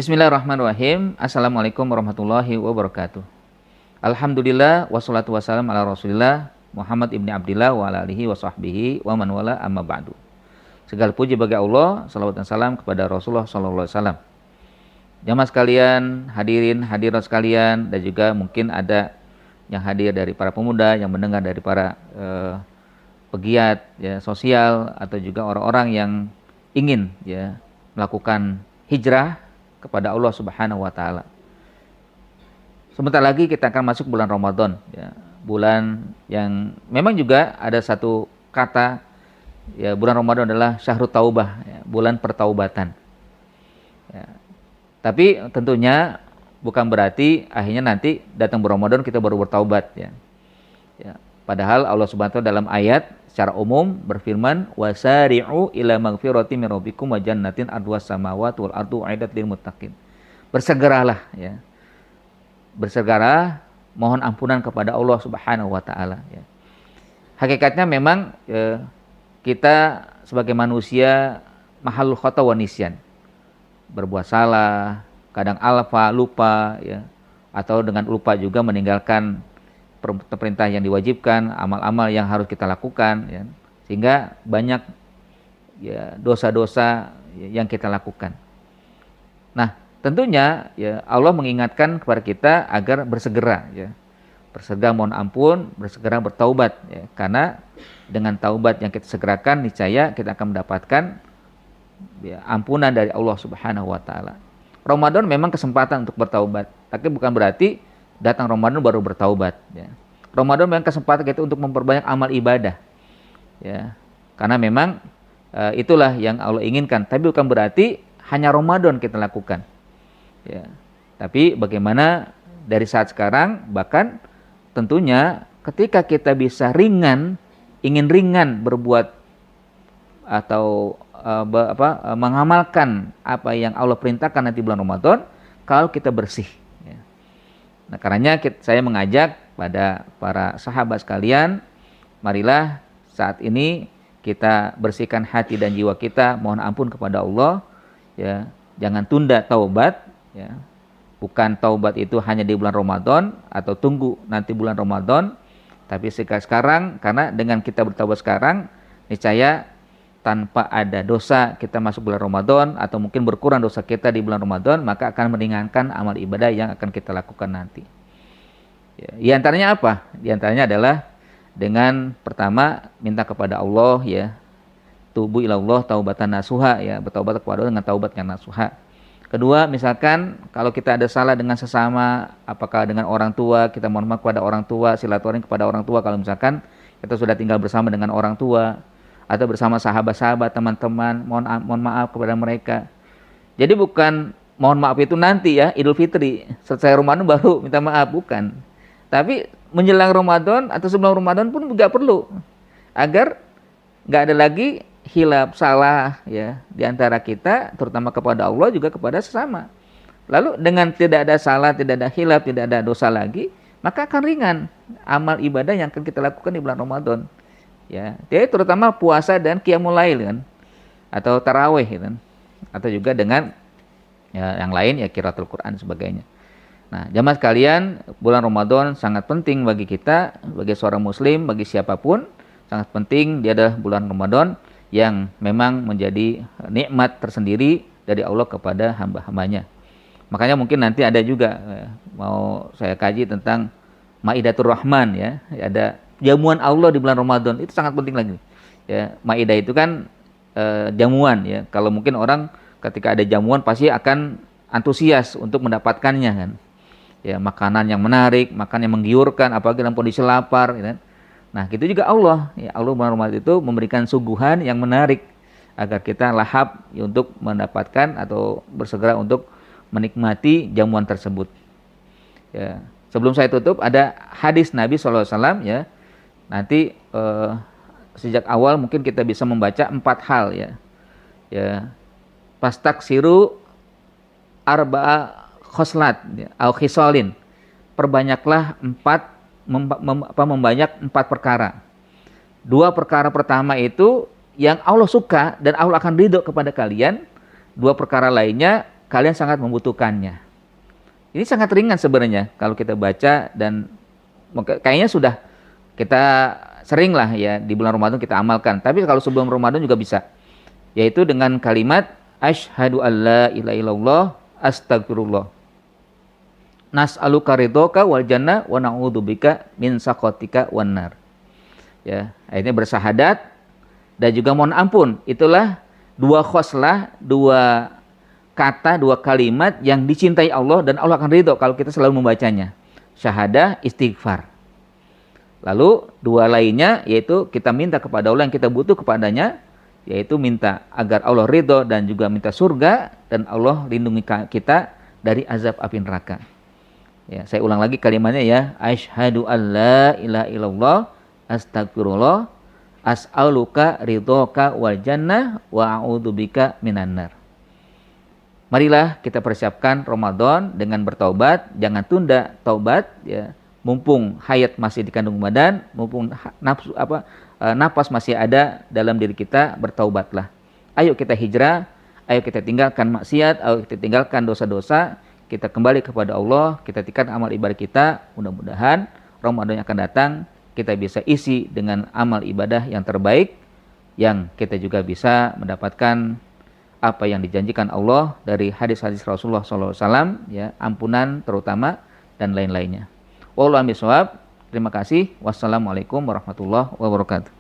Bismillahirrahmanirrahim. Assalamualaikum warahmatullahi wabarakatuh. Alhamdulillah wassalatu wassalam ala Rasulillah Muhammad ibni Abdillah wa ala alihi wa sahbihi wa man wala amma ba'du. Segala puji bagi Allah, salawat dan salam kepada Rasulullah sallallahu alaihi wasallam. Jamaah sekalian, hadirin hadirat sekalian, dan juga mungkin ada yang hadir dari para pemuda, yang mendengar dari para pegiat ya, sosial, atau juga orang-orang yang ingin ya melakukan hijrah kepada Allah Subhanahu wa taala. Sebentar lagi kita akan masuk bulan Ramadan ya. Bulan yang memang juga ada satu kata ya, bulan Ramadan adalah syahrut taubah ya, bulan pertaubatan. Ya. Tapi tentunya bukan berarti akhirnya nanti datang bulan Ramadan kita baru bertaubat ya. Ya. Padahal Allah Subhanahu wa taala dalam ayat secara umum berfirman wasari'u ila magfirati min rabbikum wa jannatin arduhas samawati wal ardu uiddat lil muttaqin. Bersegeralah ya. Bersegera mohon ampunan kepada Allah Subhanahu wa taala ya. Hakikatnya memang kita sebagai manusia mahalul khata wa nisyan. Berbuat salah, kadang alfa, lupa ya, atau dengan lupa juga meninggalkan perintah yang diwajibkan, amal-amal yang harus kita lakukan ya. Sehingga banyak ya dosa-dosa yang kita lakukan. Nah, tentunya ya Allah mengingatkan kepada kita agar bersegera ya. Bersegera mohon ampun, bersegera bertaubat ya. Karena dengan taubat yang kita segerakan niscaya kita akan mendapatkan ya, ampunan dari Allah Subhanahu wa taala. Ramadan memang kesempatan untuk bertaubat, tapi bukan berarti datang Ramadan baru bertaubat ya. Ramadan memang kesempatan kita untuk memperbanyak amal ibadah ya. Karena memang itulah yang Allah inginkan, tapi bukan berarti hanya Ramadan kita lakukan ya. Tapi bagaimana dari saat sekarang, bahkan tentunya ketika kita bisa ingin ringan berbuat atau mengamalkan apa yang Allah perintahkan nanti bulan Ramadan, kalau kita bersih. Nah, karenanya saya mengajak pada para sahabat sekalian, marilah saat ini kita bersihkan hati dan jiwa kita, mohon ampun kepada Allah ya. Jangan tunda taubat ya. Bukan taubat itu hanya di bulan Ramadan atau tunggu nanti bulan Ramadan, tapi sekarang, karena dengan kita bertaubat sekarang, niscaya tanpa ada dosa kita masuk bulan Ramadan, atau mungkin berkurang dosa kita di bulan Ramadan, maka akan meringankan amal ibadah yang akan kita lakukan nanti. Ya, di antaranya apa? Di antaranya adalah dengan pertama minta kepada Allah ya, tubu ilallah taubatan nasuha ya, bertaubat kepada Allah dengan taubat yang nasuha. Kedua, misalkan kalau kita ada salah dengan sesama, apakah dengan orang tua, kita mohon maaf kepada orang tua, silaturahmi kepada orang tua kalau misalkan kita sudah tinggal bersama dengan orang tua, atau bersama sahabat-sahabat, teman-teman, mohon maaf kepada mereka. Jadi bukan mohon maaf itu nanti ya, Idul Fitri, selesai Ramadan baru minta maaf, bukan. Tapi menjelang Ramadan atau sebelum Ramadan pun juga perlu, agar nggak ada lagi hilaf salah ya di antara kita, terutama kepada Allah juga kepada sesama. Lalu dengan tidak ada salah, tidak ada hilaf, tidak ada dosa lagi, maka akan ringan amal ibadah yang akan kita lakukan di bulan Ramadan. Ya, jadi terutama puasa dan qiyamul lail kan, atau tarawih kan, atau juga dengan ya, yang lain ya qiraatul Quran sebagainya. Nah, jamaah sekalian, bulan Ramadan sangat penting bagi kita, bagi seorang muslim, bagi siapapun, sangat penting. Dia adalah bulan Ramadan yang memang menjadi nikmat tersendiri dari Allah kepada hamba-hambanya. Makanya mungkin nanti ada juga mau saya kaji tentang Maidatur Rahman ya, ada jamuan Allah di bulan Ramadan, itu sangat penting lagi. Ya, Maidah itu kan jamuan ya. Kalau mungkin orang ketika ada jamuan pasti akan antusias untuk mendapatkannya kan. Ya, makanan yang menarik, makanan yang menggiurkan, apalagi dalam kondisi lapar ya. Nah, gitu juga Allah. Ya, Allah bulan Ramadan itu memberikan suguhan yang menarik agar kita lahap ya, untuk mendapatkan atau bersegera untuk menikmati jamuan tersebut. Ya, sebelum saya tutup ada hadis Nabi SAW ya. Nanti sejak awal mungkin kita bisa membaca 4 hal ya. Ya. Fastaksiru arba'a khoslat ya, au khisalin. Perbanyaklah membanyak 4 perkara. 2 perkara pertama itu yang Allah suka dan Allah akan ridho kepada kalian. 2 perkara lainnya kalian sangat membutuhkannya. Ini sangat ringan sebenarnya kalau kita baca, dan kayaknya sudah kita sering lah ya di bulan Ramadan kita amalkan. Tapi kalau sebelum Ramadan juga bisa, yaitu dengan kalimat asyhadu alla ilaha illallah astagfirullah nas'aluka ridhoka wal jannah wa na'udzubika min sakhatika wan nar. Ya, akhirnya bersahadat dan juga mohon ampun. Itulah dua khoslah, dua kata, dua kalimat yang dicintai Allah dan Allah akan ridho kalau kita selalu membacanya. Syahadah, istighfar. Lalu dua lainnya yaitu kita minta kepada Allah yang kita butuh kepadanya, yaitu minta agar Allah ridho dan juga minta surga, dan Allah lindungi kita dari azab api neraka. Ya, saya ulang lagi kalimatnya ya. Asyhadu alla ilaha illallah astagfirullah as'aluka ridhoka wal jannah wa a'udzubika minan nar. Marilah kita persiapkan Ramadan dengan bertaubat, jangan tunda taubat ya. Mumpung hayat masih di kandung badan, mumpung napas masih ada dalam diri kita, bertaubatlah. Ayo kita hijrah, ayo kita tinggalkan maksiat, ayo kita tinggalkan dosa-dosa, kita kembali kepada Allah, kita tingkatkan amal ibadah kita. Mudah-mudahan Ramadan yang akan datang kita bisa isi dengan amal ibadah yang terbaik, yang kita juga bisa mendapatkan apa yang dijanjikan Allah dari hadis-hadis Rasulullah SAW, ya, ampunan terutama dan lain-lainnya. Wallahu a'lam bishawab. Terima kasih. Wassalamualaikum warahmatullahi wabarakatuh.